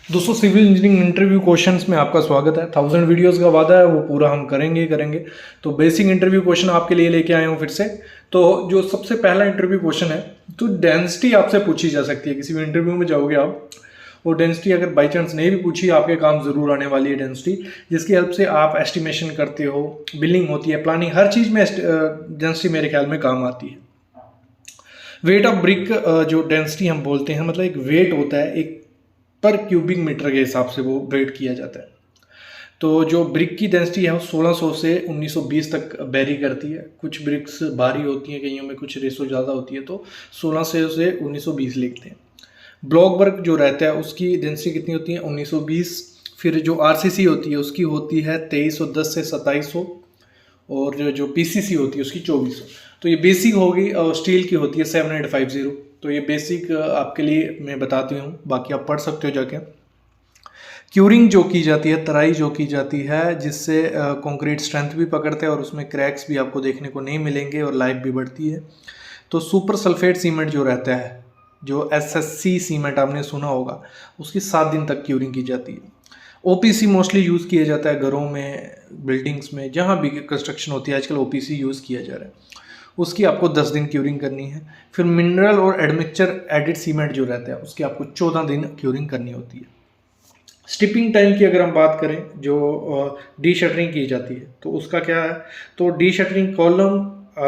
दोस्तों civil engineering interview questions में आपका स्वागत है। 1000 वीडियोस का वादा है, वो पूरा हम करेंगे ही करेंगे। तो बेसिक इंटरव्यू क्वेश्चन आपके लिए लेके आए हूँ फिर से। तो जो सबसे पहला इंटरव्यू क्वेश्चन है, तो डेंसिटी आपसे पूछी जा सकती है। किसी भी इंटरव्यू में जाओगे आप, वो डेंसिटी अगर बाई चांस नहीं भी पूछी, आपके काम ज़रूर आने वाली है डेंसिटी, जिसकी हेल्प से आप एस्टिमेशन करते हो, बिलिंग होती है, प्लानिंग, हर चीज़ में डेंसिटी मेरे ख्याल में काम आती है। वेट ऑफ ब्रिक, जो डेंसिटी हम बोलते हैं, मतलब एक वेट होता है, एक पर क्यूबिक मीटर के हिसाब से वो वेट किया जाता है। तो जो ब्रिक की डेंसिटी है वो 1600 से 1920 तक वेरी करती है। कुछ ब्रिक्स भारी होती हैं, कईयों में कुछ रेशो ज़्यादा होती है, तो 1600 से 1920 लिखते हैं। ब्लॉक वर्क जो रहता है उसकी डेंसिटी कितनी होती है? 1920। फिर जो आरसीसी होती है उसकी होती है 2310 से 2700, और जो पीसीसी होती है उसकी 2400। तो ये बेसिक होगी, और स्टील की होती है 7850। तो ये बेसिक आपके लिए मैं बताती हूँ, बाकी आप पढ़ सकते हो जाके। क्यूरिंग जो की जाती है, तराई जो की जाती है, जिससे कंक्रीट स्ट्रेंथ भी पकड़ते हैं और उसमें क्रैक्स भी आपको देखने को नहीं मिलेंगे और लाइफ भी बढ़ती है। तो सुपर सल्फेट सीमेंट जो रहता है, जो एसएससी सीमेंट आपने सुना होगा, उसकी 7 दिन तक क्यूरिंग की जाती है। ओपीसी मोस्टली यूज़ किया जाता है घरों में, बिल्डिंग्स में, जहाँ भी कंस्ट्रक्शन होती है आजकल ओपीसी यूज़ किया जा रहा है। उसकी आपको 10 दिन क्यूरिंग करनी है। फिर मिनरल और एडमिक्सचर एडिड सीमेंट जो रहता है उसकी आपको 14 दिन क्यूरिंग करनी होती है। स्टिपिंग टाइम की अगर हम बात करें, जो डी शटरिंग की जाती है, तो उसका क्या है? तो डी शटरिंग कॉलम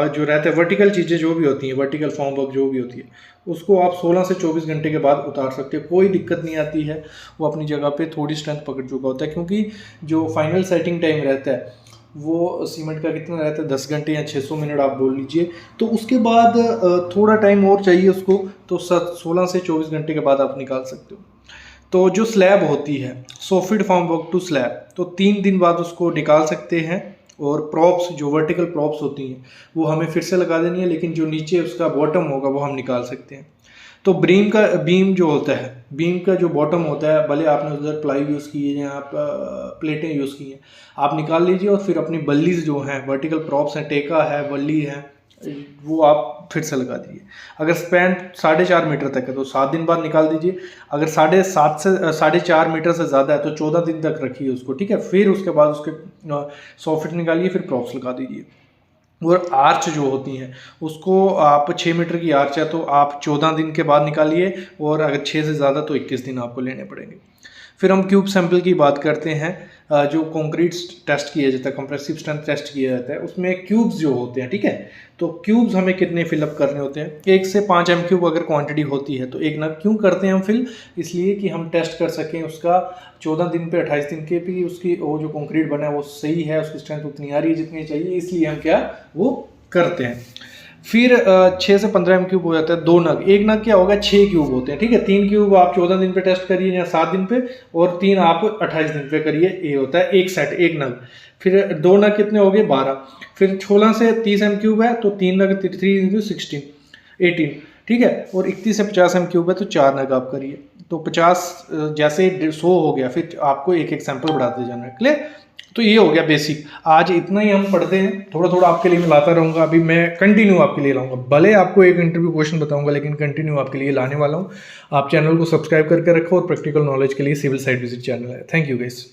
जो रहता है, वर्टिकल चीज़ें जो भी होती हैं, वर्टिकल फॉर्म वर्क जो भी होती है, उसको आप 16 से 24 घंटे के बाद उतार सकते हो, कोई दिक्कत नहीं आती है। वो अपनी जगह पे थोड़ी स्ट्रेंथ पकड़ चुका होता है, क्योंकि जो फाइनल सेटिंग टाइम रहता है वो सीमेंट का कितना रहता है? 10 घंटे या 600 मिनट आप बोल लीजिए। तो उसके बाद थोड़ा टाइम और चाहिए उसको, तो 16 से 24 घंटे के बाद आप निकाल सकते हो। तो जो स्लैब होती है, सोफिड फॉर्म वर्क टू स्लैब, तो 3 दिन बाद उसको निकाल सकते हैं। और प्रॉप्स, जो वर्टिकल प्रॉप्स होती हैं, वो हमें फिर से लगा देनी है, लेकिन जो नीचे उसका बॉटम होगा वो हम निकाल सकते हैं। तो बीम जो होता है, बीम का जो बॉटम होता है, भले आपने उधर प्लाई यूज़ की है या आप प्लेटें यूज़ की हैं, आप निकाल लीजिए। और फिर अपनी बल्लीज जो हैं, वर्टिकल प्रॉप्स हैं, टेका है, बल्ली है, वो आप फिर से लगा दीजिए। अगर स्पैन 4.5 मीटर तक है तो 7 दिन बाद निकाल दीजिए। अगर 7.5 से 4.5 मीटर से ज़्यादा है तो 14 दिन तक रखिए उसको, ठीक है। फिर उसके बाद उसके सॉफिट निकालिए, फिर प्रॉप्स लगा दीजिए। और आर्च जो होती हैं उसको आप 6 मीटर की आर्च है तो आप 14 दिन के बाद निकालिए, और अगर 6 से ज़्यादा तो 21 दिन आपको लेने पड़ेंगे। फिर हम क्यूब सैंपल की बात करते हैं। जो कंक्रीट टेस्ट किया जाता है, कंप्रेसिव स्ट्रेंथ टेस्ट किया जाता है, उसमें क्यूब्स जो होते हैं, ठीक है। तो क्यूब्स हमें कितने फिलअप करने होते हैं? 1 से 5 एम क्यूब अगर क्वांटिटी होती है तो 1 नग क्यों करते हैं हम फिल? इसलिए कि हम टेस्ट कर सकें उसका 14 दिन पे, 28 दिन के भी उसकी वो जो कंक्रीट बना है वो सही है, उसकी स्ट्रेंथ उतनी आ रही है जितनी चाहिए, इसलिए हम क्या वो करते हैं। फिर 6 से 15 एम क्यूब हो जाता है 2 नग। 1 नग क्या होगा? 6 क्यूब होते हैं, ठीक है। 3 क्यूब आप 14 दिन पे टेस्ट करिए या 7 दिन पे, और 3 आप 28 दिन पे करिए। ये होता है एक सेट, 1 नग। फिर 2 नग कितने हो गए? 12। फिर 16 से 30 एम क्यूब है तो 3 नग, 3 इंटू 16, 18, ठीक है। और 31 से 50 एम क्यूब है तो 4 नग आप करिए। तो 50 जैसे 100 हो गया, फिर आपको एक एक सैंपल बढ़ाते जाना है। क्लियर? तो ये हो गया बेसिक। आज इतना ही हम पढ़ते हैं, थोड़ा थोड़ा आपके लिए मैं लाता रहूँगा। अभी मैं कंटिन्यू आपके लिए लाऊंगा, भले आपको एक इंटरव्यू क्वेश्चन बताऊंगा, लेकिन कंटिन्यू आपके लिए लाने वाला हूँ। आप चैनल को सब्सक्राइब करके रखो, और प्रैक्टिकल नॉलेज के लिए सिविल साइट विजिट चैनल है। Thank you guys.